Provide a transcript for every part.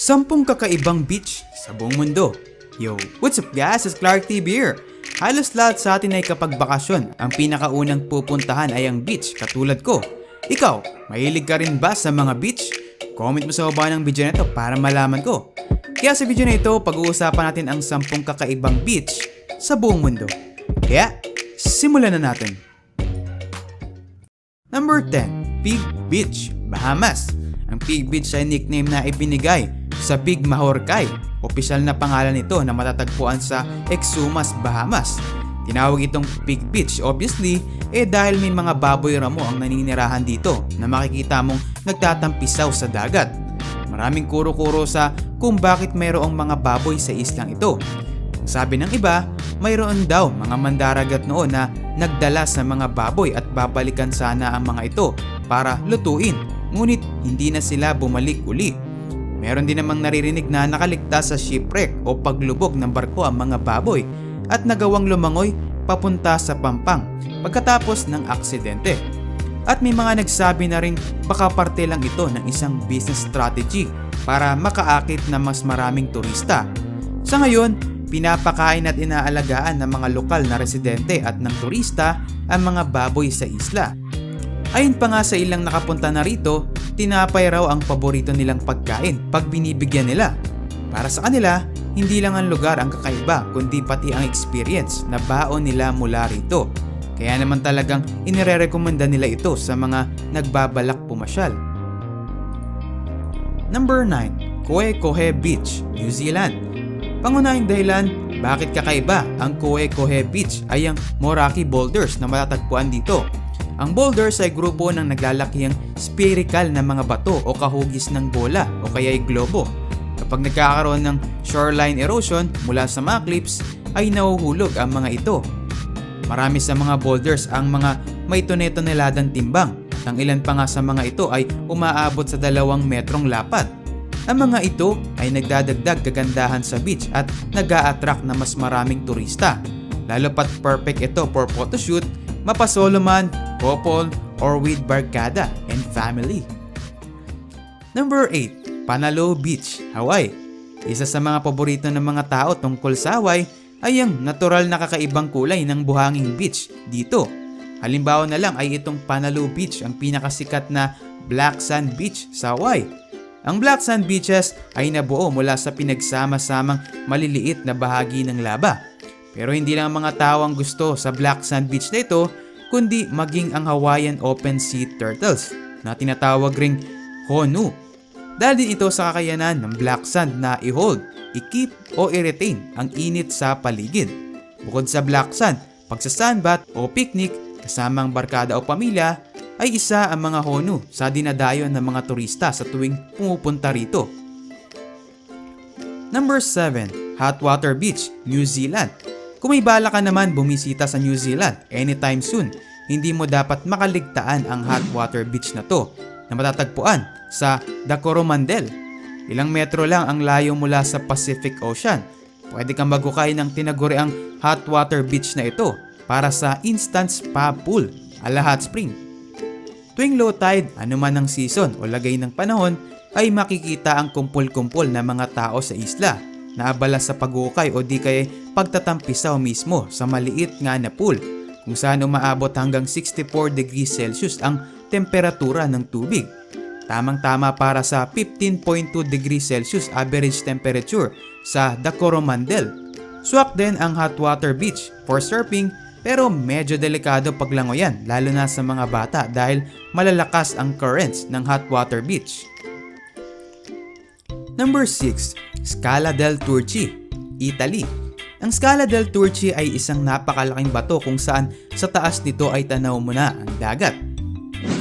10 kakaibang beach sa buong mundo. Yo, what's up guys? It's Clark TV here. Halos lahat sa atin ay kapag bakasyon, ang pinakaunang pupuntahan ay ang beach katulad ko. Ikaw, mahilig ka rin ba sa mga beach? Comment mo sa baba ng video na ito para malaman ko. Kaya sa video na ito, pag-uusapan natin ang 10 kakaibang beach sa buong mundo. Kaya, simulan na natin. Number 10, Pig Beach, Bahamas. Ang Pig Beach ay nickname na ibinigay sa Pig Mahorcay. Opisyal na pangalan nito na matatagpuan sa Exumas, Bahamas. Tinawag itong Pig Beach obviously dahil may mga baboy ramo ang naninirahan dito na makikita mong nagtatampisaw sa dagat. Maraming kuro-kuro sa kung bakit mayroong mga baboy sa islang ito. Sabi ng iba, mayroon daw mga mandaragat noon na nagdala sa mga baboy at babalikan sana ang mga ito para lutuin. Ngunit hindi na sila bumalik uli. Meron din namang naririnig na nakaligtas sa shipwreck o paglubog ng barko ang mga baboy at nagawang lumangoy papunta sa Pampang pagkatapos ng aksidente. At may mga nagsabi na rin baka parte lang ito ng isang business strategy para makaakit na mas maraming turista. Sa ngayon, pinapakain at inaalagaan ng mga lokal na residente at ng turista ang mga baboy sa isla. Ayon pa nga sa ilang nakapunta na rito, tinapay raw ang paborito nilang pagkain pag binibigyan nila. Para sa kanila, hindi lang ang lugar ang kakaiba kundi pati ang experience na baon nila mula rito. Kaya naman talagang inirerekomenda nila ito sa mga nagbabalak pumasyal. Number 9, Koe Kohe Beach, New Zealand. Pangunahing dahilan bakit kakaiba ang Koe Kohe Beach ay ang Moraki Boulders na matatagpuan dito. Ang boulders ay grupo ng naglalakihang spherical na mga bato o kahugis ng bola o kaya ay globo. Kapag nagkakaroon ng shoreline erosion mula sa mga cliffs ay nahuhulog ang mga ito. Marami sa mga boulders ang mga may tone-toneladang timbang at ang ilan pa nga sa mga ito ay umaabot sa 2 metrong lapad. Ang mga ito ay nagdadagdag kagandahan sa beach at nag-a-attract na mas maraming turista. Lalo pat perfect ito for photoshoot, mapasolo man, couple, or with barkada and family. Number 8, Panalo Beach, Hawaii. Isa sa mga paborito ng mga tao tungkol sa Hawaii ay ang natural na kakaibang kulay ng buhanging beach dito. Halimbawa na lang ay itong Panalo Beach, ang pinakasikat na black sand beach sa Hawaii. Ang black sand beaches ay nabuo mula sa pinagsama-samang maliliit na bahagi ng laba. Pero hindi lang mga tao ang gusto sa black sand beach na ito, kundi maging ang Hawaiian open sea turtles na tinatawag ring Honu. Dahil din ito sa kakayanan ng black sand na i-hold, i-keep o i-retain ang init sa paligid. Bukod sa black sand, pagsa-sunbath o picnic kasamang barkada o pamilya ay isa ang mga Honu sa dinadayon ng mga turista sa tuwing pumupunta rito. Number 7, Hot Water Beach, New Zealand. Kung may bala ka naman bumisita sa New Zealand anytime soon, hindi mo dapat makaligtaan ang hot water beach na to na matatagpuan sa The Coromandel. Ilang metro lang ang layo mula sa Pacific Ocean. Pwede kang magukay ng tinaguriang hot water beach na ito para sa instant spa pool ala hot spring. Tuwing low tide, anuman ang season o lagay ng panahon, ay makikita ang kumpol-kumpol na mga tao sa isla na abala sa pag-ukay o di kaya pagtatampisaw mismo sa maliit nga na pool kung saan umaabot hanggang 64 degrees Celsius ang temperatura ng tubig. Tamang-tama para sa 15.2 degrees Celsius average temperature sa The Coromandel. Swak din ang hot water beach for surfing pero medyo delikado paglangoyan lalo na sa mga bata dahil malalakas ang currents ng hot water beach. Number 6, Scala del Turci, Italy. Ang Scala del Turci ay isang napakalaking bato kung saan sa taas nito ay tanaw mo na ang dagat.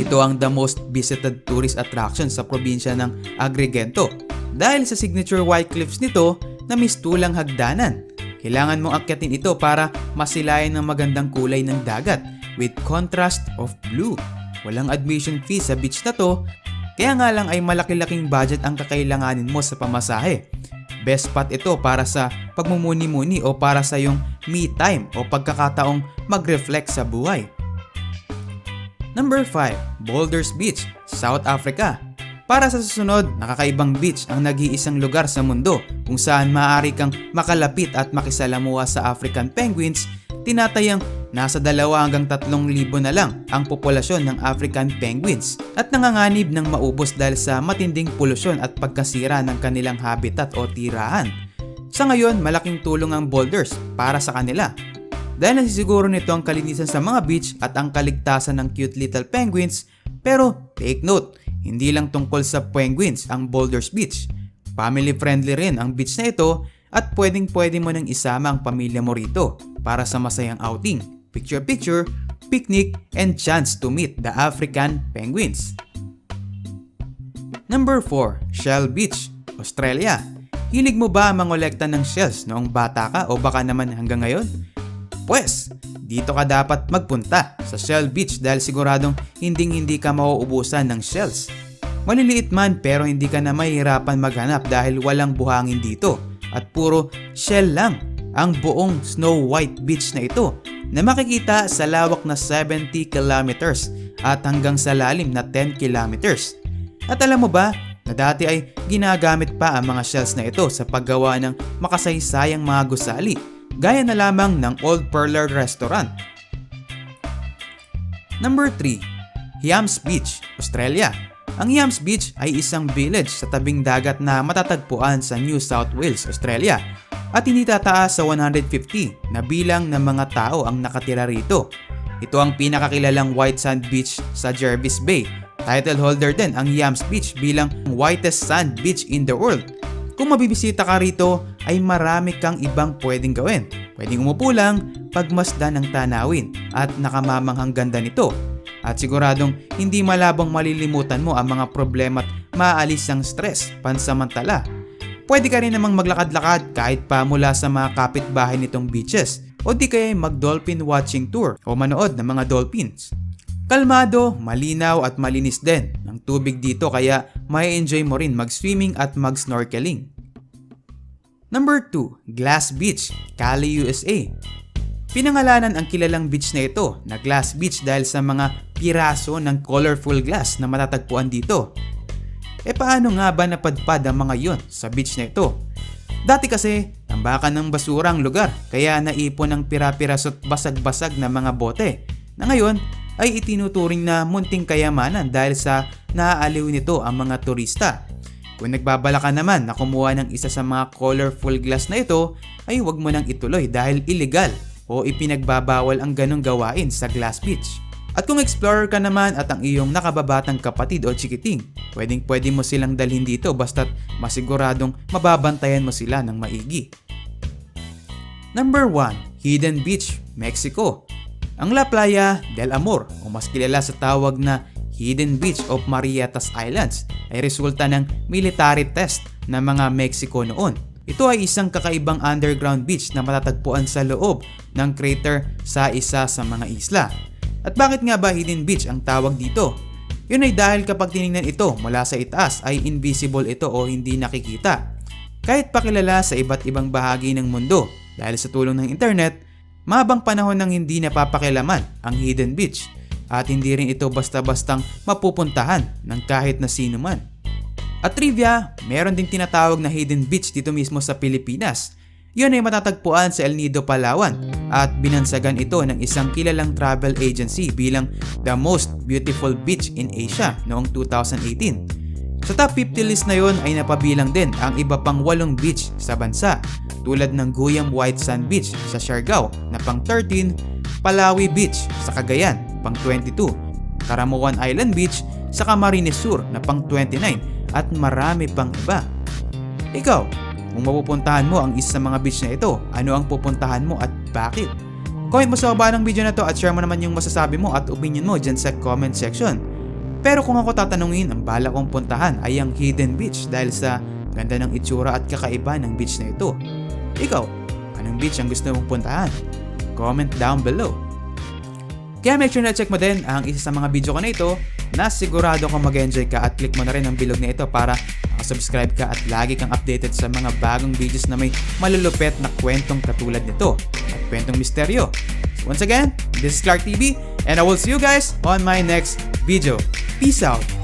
Ito ang the most visited tourist attraction sa probinsya ng Agrigento dahil sa signature white cliffs nito na mistulang hagdanan. Kailangan mong akyatin ito para masilayan ng magandang kulay ng dagat with contrast of blue. Walang admission fee sa beach na to, kaya nga lang ay malaki-laking budget ang kakailanganin mo sa pamasahe. Best spot ito para sa pagmumuni-muni o para sa iyong me time o pagkakataong mag-reflect sa buhay. Number 5, Boulders Beach, South Africa. Para sa susunod, nakakaibang beach ang nag-iisang lugar sa mundo kung saan maaari kang makalapit at makisalamuha sa African penguins. Tinatayang nasa 2 hanggang 3,000 na lang ang populasyon ng African penguins at nanganganib ng maubos dahil sa matinding polusyon at pagkasira ng kanilang habitat o tirahan. Sa ngayon, malaking tulong ang boulders para sa kanila. Dahil nasisiguro nito ang kalinisan sa mga beach at ang kaligtasan ng cute little penguins. Pero take note, hindi lang tungkol sa penguins ang Boulders Beach. Family friendly rin ang beach na ito at pwede mo nang isama ang pamilya mo rito para sa masayang outing, picture-picture, picnic, and chance to meet the African penguins. Number 4. Shell Beach, Australia. Hilig mo ba mangolekta ng shells noong bata ka o baka naman hanggang ngayon? Pwes, dito ka dapat magpunta sa Shell Beach dahil siguradong hindi ka mauubusan ng shells. Maliliit man pero hindi ka na mahihirapan maghanap dahil walang buhangin dito at puro shell lang ang buong Snow White Beach na ito na makikita sa lawak na 70 kilometers at hanggang sa lalim na 10 kilometers. At alam mo ba na dati ay ginagamit pa ang mga shells na ito sa paggawa ng makasaysayang mga gusali gaya na lamang ng Old Pearler Restaurant. Number 3. Yams Beach, Australia. Ang Yams Beach ay isang village sa tabing dagat na matatagpuan sa New South Wales, Australia at hindi tataas sa 150 na bilang ng mga tao ang nakatira rito. Ito ang pinakakilalang white sand beach sa Jervis Bay. Title holder din ang Yams Beach bilang whitest sand beach in the world. Kung mabibisita ka rito ay marami kang ibang pwedeng gawin. Pwedeng umupo lang, pagmasdan ng tanawin at nakamamanghang ganda nito. At siguradong hindi malabong malilimutan mo ang mga problema at maaalis ang stress pansamantala. Pwede ka rin namang maglakad-lakad kahit pa mula sa mga kapitbahay nitong beaches o di kaya mag-dolphin watching tour o manood ng mga dolphins. Kalmado, malinaw at malinis din ng tubig dito kaya may enjoy mo rin mag-swimming at mag-snorkeling. Number 2. Glass Beach, Cali, USA. Pinangalanan ang kilalang beach na ito na Glass Beach dahil sa mga piraso ng colorful glass na matatagpuan dito. E paano nga ba napadpad ang mga yon sa beach na ito? Dati kasi, tambakan ng basura ang lugar kaya naipon ang pira-piraso at basag-basag na mga bote na ngayon ay itinuturing na munting kayamanan dahil sa naaaliw nito ang mga turista. Kung nagbabala ka naman na kumuha ng isa sa mga colorful glass na ito, ay huwag mo nang ituloy dahil illegal o ipinagbabawal ang ganong gawain sa Glass Beach. At kung explorer ka naman at ang iyong nakababatang kapatid o chikiting, pwede mo silang dalhin dito basta't masiguradong mababantayan mo sila ng maigi. Number 1. Hidden Beach, Mexico. Ang La Playa del Amor o mas kilala sa tawag na Hidden Beach of Marietas Islands ay resulta ng military test ng mga Mexico noon. Ito ay isang kakaibang underground beach na matatagpuan sa loob ng crater sa isa sa mga isla. At bakit nga ba Hidden Beach ang tawag dito? Yun ay dahil kapag tinignan ito mula sa itaas ay invisible ito o hindi nakikita. Kahit pakilala sa iba't ibang bahagi ng mundo dahil sa tulong ng internet, mahabang panahon nang hindi napapakilaman ang Hidden Beach at hindi rin ito basta-bastang mapupuntahan ng kahit na sino man. At trivia, meron ding tinatawag na Hidden Beach dito mismo sa Pilipinas. Yun ay matatagpuan sa El Nido, Palawan at binansagan ito ng isang kilalang travel agency bilang the most beautiful beach in Asia noong 2018. Sa top 50 list na yun ay napabilang din ang iba pang 8 beach sa bansa tulad ng Guyam White Sand Beach sa Siargao na pang 13, Palawi Beach sa Cagayan pang 22, Karamuan Island Beach sa Camarines Sur na pang 29 at marami pang iba. Ikaw, kung mapupuntahan mo ang isa sa mga beach na ito, ano ang pupuntahan mo at bakit? Comment mo sa baba ng video na to at share mo naman yung masasabi mo at opinion mo dyan sa comment section. Pero kung ako tatanungin, ang bala kong puntahan ay ang Hidden Beach dahil sa ganda ng itsura at kakaiba ng beach na ito. Ikaw, anong beach ang gusto mong puntahan? Comment down below. Kaya make sure na check mo din ang isa sa mga video ko na ito na sigurado kang mag-enjoy ka at click mo na rin ang bilog na ito para makasubscribe ka at lagi kang updated sa mga bagong videos na may malulupet na kwentong katulad nito at kwentong misteryo. So once again, this is Clark TV and I will see you guys on my next video. Peace out!